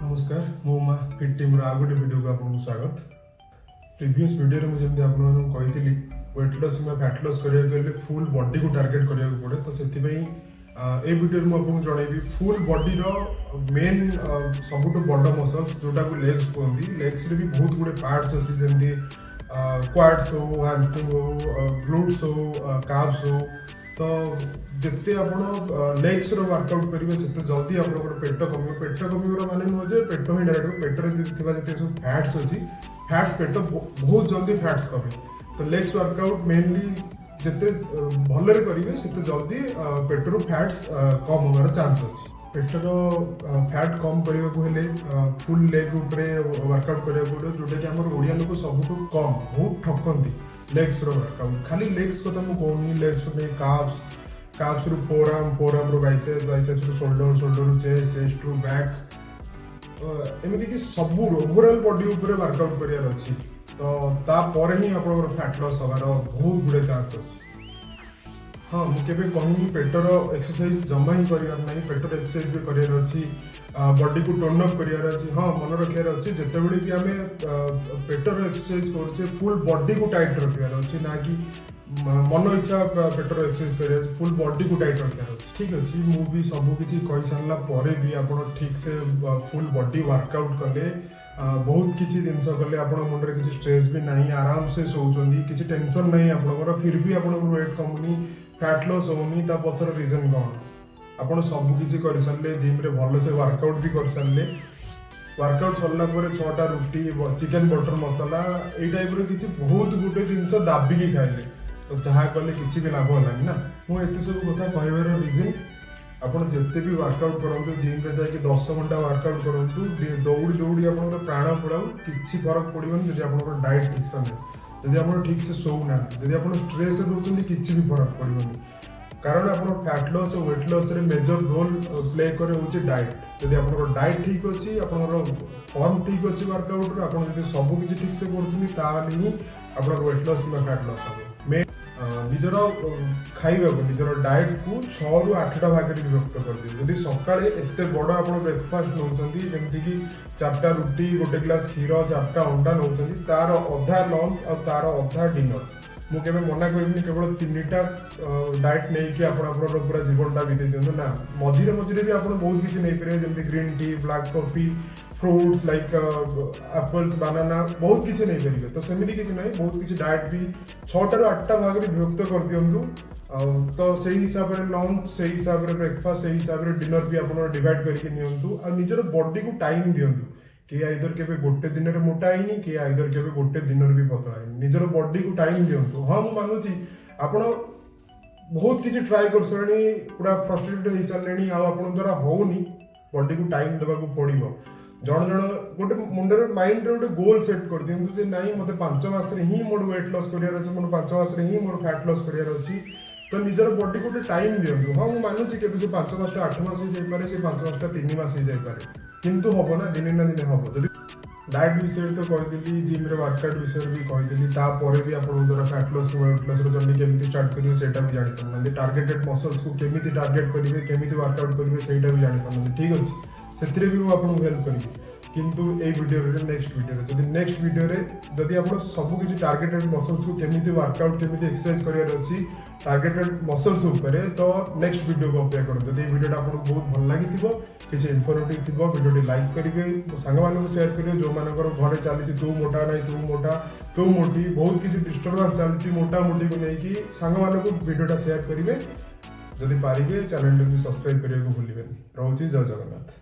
नमस्कार मो मा फिट टीम रो आगोटे वीडियो को आपको स्वागत। प्रीवियस वीडियो रे मुझे जमी आपन कही वेट लॉस में फैट लॉस करिया गले फुल बॉडी को टारगेट करिया पड़े तो सेति पई ए वीडियो में आपको जनइबी फुल बॉडी रो मेन सबुठ बड़ मसल्स जोटा को लेग्स कहंदी। लेग्स रे भी बहुत गुडे पार्ट्स अछि जेंती क्वाड्स हो, हैमस्ट्रिंग हो, ग्लूट्स हो, काफ्स हो। तो जिते आप लेग्स रो वर्कआउट करेंगे से जल्दी आप पेट कमिवर माने नुह जे पेट ही डायरेक्ट पेटर जिते सब फैट्स अच्छी फैट्स पेट बहुत जल्दी फैट्स कमे। तो लेग्स वर्कआउट मेनली जिते भलरे करेंगे से जल्दी पेटर फैट्स कम होगार चांस अच्छी। पेटर फैट कम करने को हेले फुल लेग उपरे वर्कआउट करिया पड़ो जोटा कि आम ओडिया लोक सबुठ कम बहुत ठकती लेग्स रो वर्कआउट। खाली लेग्स कथा मुझे कहूनी लेग्स नहीं काफ्स रु फोरआर्म रु बाइसेप्स रु शोल्डर रु चेस्ट रु बैक एमती कि सबू ओवरऑल बॉडी उपरे वर्कआउट करियार अछि। तो तापर ही आपन फैट लॉस हबार बहुत गुडे चांस अछि। हाँ मुझे कहूनी पेटर एक्सरसाइज जमा ही करार ना पेटर एक्सरसाइज भी करार अच्छी बॉडी को टर्न अप करार अच्छी। हाँ मन रखार अच्छे जिते बड़े भी आम पेटर एक्सरसाइज करुचे फुल बॉडी को टाइट रखार अच्छी ना कि मन इच्छा पेटर एक्सरसाइज करार फुल बॉडी को टाइट रखार अच्छी। ठीक अच्छे मुझे सब किसी कही सारा पर भी आप ठीक से फुल बॉडी वर्कआउट कले बहुत किसी जिनस कले आप मुंडे किसी स्ट्रेस भी ना आराम से सोचती किसी टेंशन नहीं आप फिर भी आप वेट कमुनी फैट लॉस होनी पछर रीजन कौन आप सबकि कर सारे जिम रे भल से वर्कआउट भी कर सारे वर्कआउट सरला 6टा रुटी चिकेन बटर मसाला ये टाइप किसी बहुत गुटे जिनस दाबिकी खाइले तो जहाँ कले किसी भी लाभ है ना। मुझे सब कथा कहबार रिजन आपड़ जिते भी वर्कआउट करूँ जिम रे जाकि 10 घंटा वर्कआउट करूँ दौड़ी दौड़ी आप प्राण पड़ाऊ कि फरक पड़ोनी जब आप डाएट ठीक से नहीं जब आप ठीक से सोना जब आप स्ट्रेस रोच किसी भी फरक पड़ोनी कारण आप फैट लॉस और वेट लॉस रे मेजर रोल प्ले करे डाएट। जब आप डाएट ठीक अच्छी आप फॉर्म ठीक अच्छी वर्कआउट आप सब किसी ठीक से कर ही आप वेट लॉस कि फैट लॉस हम मे निजर खाइबा को निजर डाएट को 6 ରୁ 8टा भाग में विभक्त कर दिए। जदि सकाळे एते बड़ आप ब्रेकफास्ट नौचंती जमती कि 4टा रुटी गोटे ग्लास क्षीर 4टा अंडा नौचंती तार अधा लंच और तार अधा डिनर मुझे मना करें केवल 3टा डाएट नहीं कि पूरा जीवनटा बीते दिखाँ ना मझे मझे भी आप बहुत किसी नहीं पारे जमी green tea black coffee fruits like apples बानाना बहुत किसी नहीं पारे। तो सेमती किसी ना बहुत किसी डाएट भी 6टा ରୁ 8टा भाग में विभक्त कर दिंतु तो से हिसाब से लंच से हिसाब से ब्रेकफास्ट से हिसाब से डिनर भी आप डिवाइड करके नियंतु आ निजर बॉडी को टाइम दिंतु कि आइदर के गोटे दिन में मोटा है कि आइदर के गोटे दिन भी पतला है निजर बॉडी को टाइम दिंतु। हाँ मुझे मानुची आप बहुत किसी ट्राए कर सारे पूरा फ्रस्ट्रेटेड हो सारे आप द्वारा होनी बॉडी को टाइम देवाक पड़ो जन जन गोटे मुंडे माइंड रे गोटे गोल सेट कर दिंतु जे नाई मते 5 मास रे ही मोर वेट लॉस करियार अछि मोर 5 मास रे ही मोर फैट लॉस करियार अछि तो निजर बॉडी को टाइम दिंतु। हाँ मुझे मानुची के से 5 मासटा 8 मास हो जाए से 5 मासटा 3 मास हो जाए किंतु हम ना दिने ना दिने हम जब डाएट विषय तो कहीदेली जिम रे वर्कआउट विषय भी कहीदेली तापर भी आप द्वारा fat loss weight loss journey केमी स्टार्ट करेंगे सेटा भी जानी पारना टारगेटेड मसल्स को केमी टारगेट करेंगे केमी वर्कआउट करेंगे सेटा भी जानी पारना। ठीक अच्छे से भी मुझे हेल्प करी किंतु ए वीडियो रे नेक्स्ट वीडियो रे जदि आप सब किसी टारगेटेड मसल्स को केमी वर्कआउट केमी एक्सरसाइज करार अच्छी टारगेटेड मसल्स उपरे तो नेक्स्ट वीडियो को अपेक्षा करूँ। जब वीडियो आपको बहुत भल लगी किसी इनफॉर्मेटिव थी वीडियो लाइक करेंगे सांग मान शेयर करेंगे जो मानकर घरे चली तू मोटा ना तू मोटा तू मोटी बहुत किसी डिस्टर्बांस चलती मोटा मोटी को लेकिन सांग मान वीडियोटा शेयर करेंगे जदि पारे चैनल को सब्सक्राइब करने को भूलें। रोचे जय जगन्नाथ।